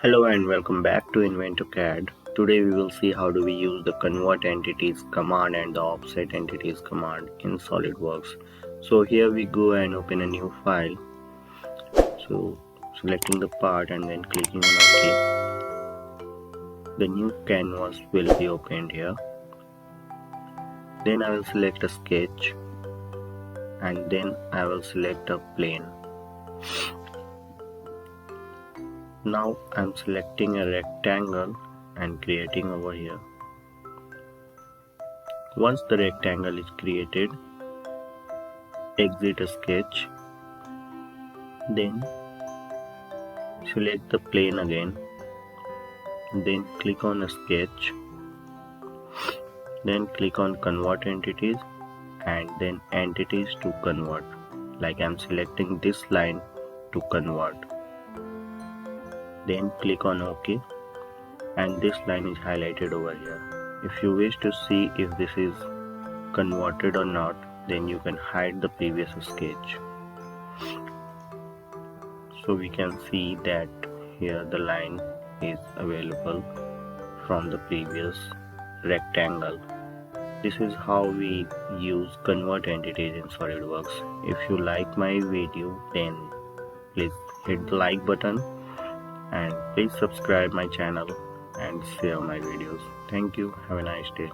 Hello and welcome back to InventorCAD. Today we will see how do we use the convert entities command and the offset entities command in SolidWorks. So here we go and open a new file. So selecting the part and then clicking on OK. The new canvas will be opened here. Then I will select a sketch and then I will select a plane. Now I'm selecting a rectangle and creating over here. Once the rectangle is created, exit a sketch, then select the plane again, then click on a sketch, then click on convert entities and then entities to convert. Like I'm selecting this line to convert. Then click on OK and this line is highlighted over here. If you wish to see if this is converted or not, then you can hide the previous sketch. So we can see that here the line is available from the previous rectangle. This is how we use convert entities in SolidWorks. If you like my video, then please hit the like button and please subscribe my channel and share my videos. Thank you. Have a nice day.